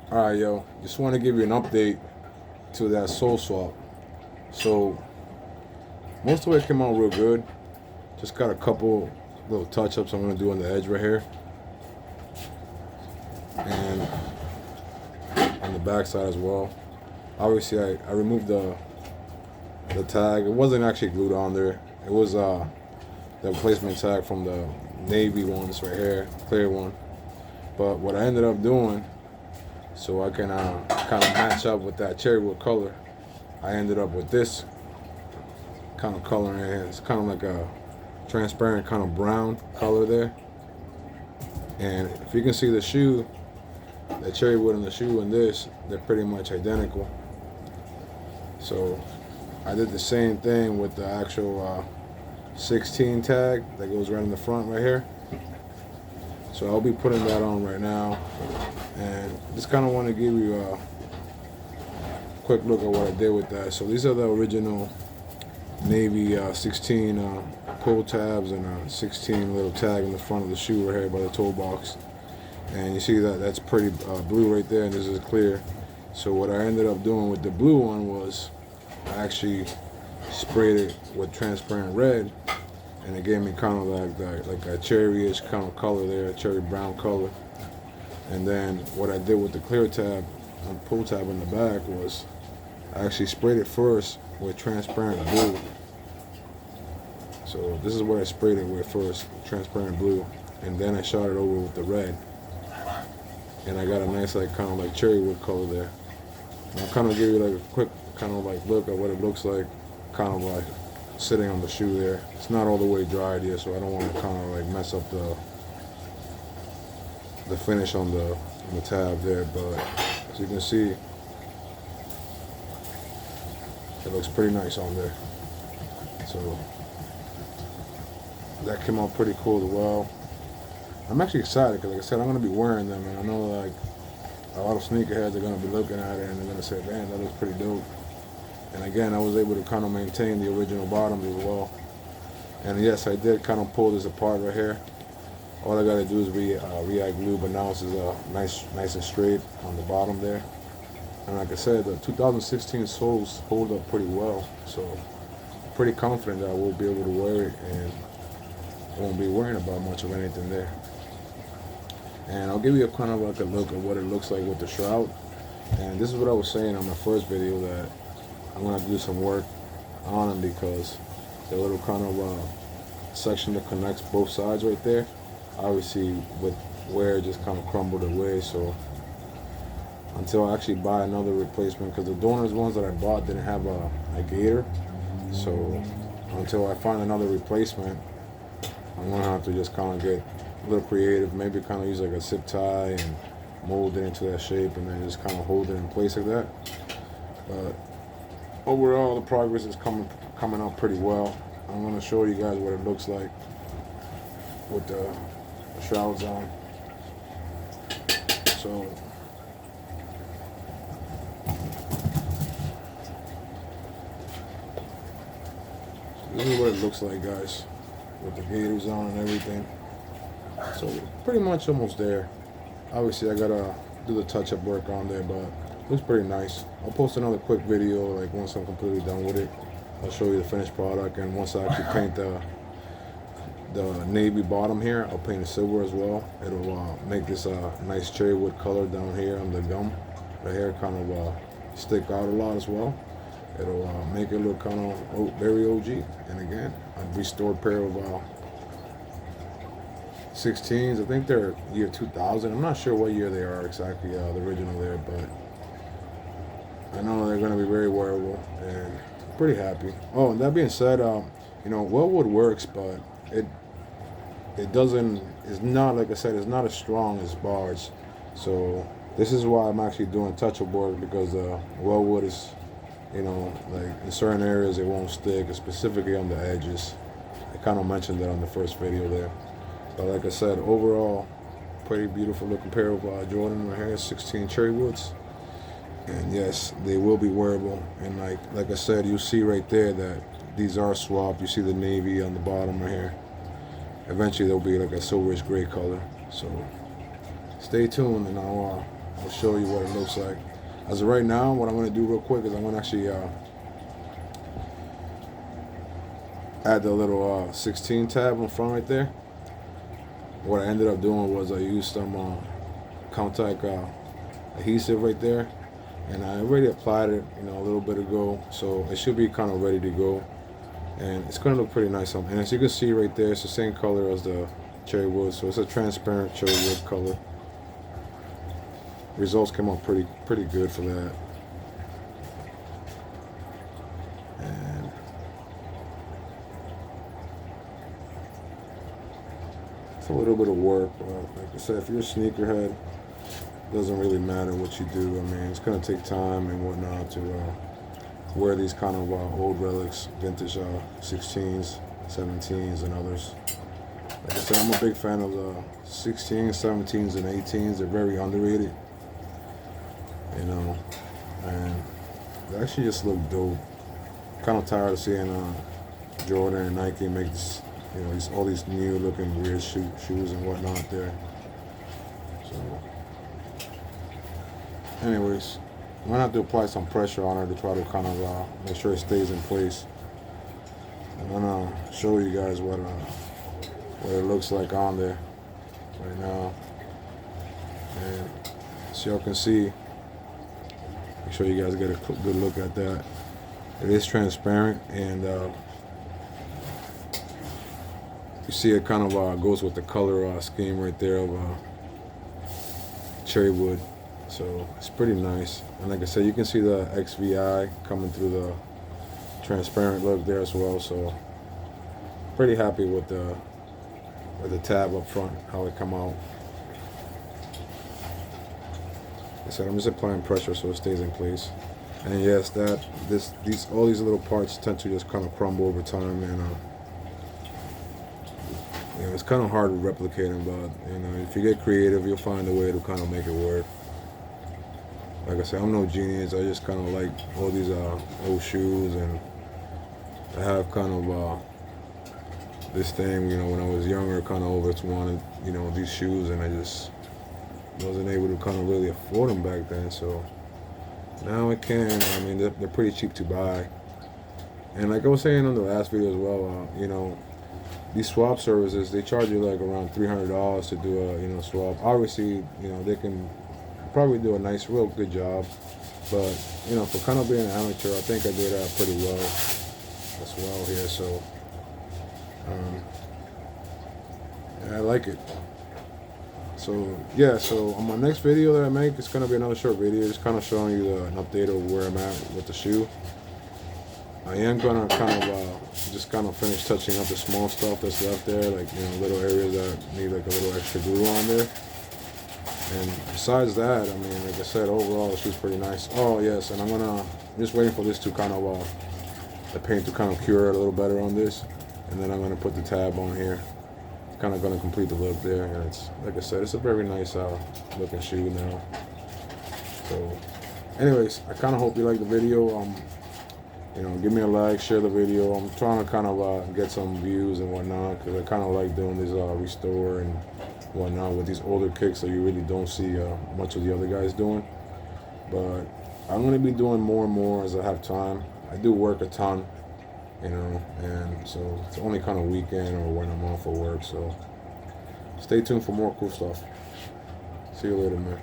Alright, yo, just want to give you an update to that sole swap. So, most of it came out real good. Just got a couple little touch ups I'm going to do on the edge right here. And on the back side as well. Obviously, I removed the tag. It wasn't actually glued on there. It was the replacement tag from the navy ones right here, clear one. But what I ended up doing, so I can kind of match up with that cherrywood color, I ended up with this kind of color in here. It's kind of like a transparent kind of brown color there. And if you can see the shoe, the cherrywood and the shoe and this, they're pretty much identical. So I did the same thing with the actual 16 tag that goes right in the front right here. So I'll be putting that on right now, and just kind of want to give you a quick look at what I did with that. So these are the original navy 16 pull tabs and a 16 little tag in the front of the shoe right here by the toe box. And you see that that's pretty blue right there, and this is clear. So what I ended up doing with the blue one was I actually sprayed it with transparent red, and it gave me kind of like a cherry-ish kind of color there, a cherry brown color. And then what I did with the clear tab and pull tab in the back was I actually sprayed it first with transparent blue. So this is what I sprayed it with first, transparent blue, and then I shot it over with the red, and I got a nice like kind of like cherrywood color there. And I'll kind of give you like a quick kind of like look at what it looks like, kind of like sitting on the shoe there. It's not all the way dried yet, so I don't want to kind of like mess up the finish on the tab there. But as you can see, it looks pretty nice on there. So that came out pretty cool as well. I'm actually excited because, like I said, I'm going to be wearing them, and I know like a lot of sneakerheads are going to be looking at it and they're going to say, man, that looks pretty dope. And again, I was able to kind of maintain the original bottoms as well. And yes, I did kind of pull this apart right here. All I got to do is re-add glue, but now it's nice and straight on the bottom there. And like I said, the 2016 soles hold up pretty well, so I'm pretty confident that I will be able to wear it and won't be worrying about much of anything there. And I'll give you a kind of like a look at what it looks like with the shroud. And this is what I was saying on my first video, that I'm gonna have to do some work on them because the little kind of section that connects both sides right there, obviously with wear just kind of crumbled away. So until I actually buy another replacement, because the donors ones that I bought didn't have a gator, so until I find another replacement, I'm gonna have to just kind of get a little creative, maybe kind of use like a zip tie and mold it into that shape and then just kind of hold it in place like that. But overall, the progress is coming out pretty well. I'm gonna show you guys what it looks like with the shrouds on. So this is what it looks like, guys, with the gators on and everything. So pretty much almost there. Obviously I gotta do the touch-up work on there, but it looks pretty nice. I'll post another quick video like once I'm completely done with it. I'll show you the finished product, and once I actually paint the navy bottom here, I'll paint it silver as well. It'll make this nice cherrywood color down here on the gum right here kind of stick out a lot as well. It'll make it look kind of very OG. And again, a restored pair of 16s. I think they're year 2000. I'm not sure what year they are exactly, the original there, but I know they're going to be very wearable and pretty happy. Oh, and that being said, you know, Wellwood works, but it doesn't. It's not, like I said, it's not as strong as bars. So this is why I'm actually doing touch-up work, because Wellwood is, you know, like in certain areas it won't stick, specifically on the edges. I kind of mentioned that on the first video there. But like I said, overall, pretty beautiful looking pair of Jordan right here, 16 Cherrywoods. And yes, they will be wearable. And like I said, you see right there that these are swapped. You see the navy on the bottom right here. Eventually they'll be like a silverish gray color. So stay tuned, and I'll show you what it looks like. As of right now, what I'm going to do real quick is I'm going to actually add the little 16 tab on front right there. What I ended up doing was I used some contact adhesive right there, and I already applied it, a little bit ago, so it should be kind of ready to go, and it's going to look pretty nice. And as you can see right there, it's the same color as the Cherrywood, so it's a transparent Cherrywood color. Results came out pretty good for that. And it's a little bit of work, but like I said, if you're a sneakerhead, it doesn't really matter what you do. I mean, it's gonna take time and whatnot to wear these kind of old relics, vintage 16s, 17s, and others. Like I said, I'm a big fan of the 16s, 17s, and 18s. They're very underrated, and they actually just look dope. Kind of tired of seeing Jordan and Nike make this, all these new looking weird shoes and whatnot there. So, anyways, I'm gonna have to apply some pressure on her to try to kind of make sure it stays in place. I'm gonna show you guys what it looks like on there right now, and so y'all can see. Make sure you guys get a good look at that. It is transparent, and you see it kind of goes with the color scheme right there of Cherrywood. So it's pretty nice. And like I said, you can see the XVI coming through the transparent look there as well. So pretty happy with the tab up front, how it come out. Like I said, I'm just applying pressure so it stays in place. And yes, all these little parts tend to just kind of crumble over time, and it's kind of hard to replicate them. But if you get creative, you'll find a way to kind of make it work. Like I said, I'm no genius. I just kind of like all these old shoes, and I have kind of this thing, when I was younger, kind of always wanted, these shoes, and I just wasn't able to kind of really afford them back then. So now I can. I mean, they're pretty cheap to buy. And like I was saying on the last video as well, these swap services, they charge you like around $300 to do a swap. Obviously, they can probably do a nice, real good job. But for kind of being an amateur, I think I did pretty well as well here. So I like it. So yeah, so on my next video that I make, it's gonna be another short video, just kind of showing you an update of where I'm at with the shoe. I am gonna kind of just finish touching up the small stuff that's left there, like little areas that need like a little extra glue on there. And besides that, I mean, like I said, overall the shoe's pretty nice. Oh yes, and I'm just waiting for this to kind of the paint to kind of cure a little better on this, and then I'm gonna put the tab on here. Kind of gonna complete the look there, and it's like I said, it's a very nice looking shoe now. So anyways, I kind of hope you like the video. Give me a like, share the video. I'm trying to kind of get some views and whatnot, because I kind of like doing this restore and whatnot with these older kicks that you really don't see much of the other guys doing. But I'm gonna be doing more and more as I have time. I do work a ton, and so it's only kind of weekend or when I'm off of work. So stay tuned for more cool stuff. See you later, man.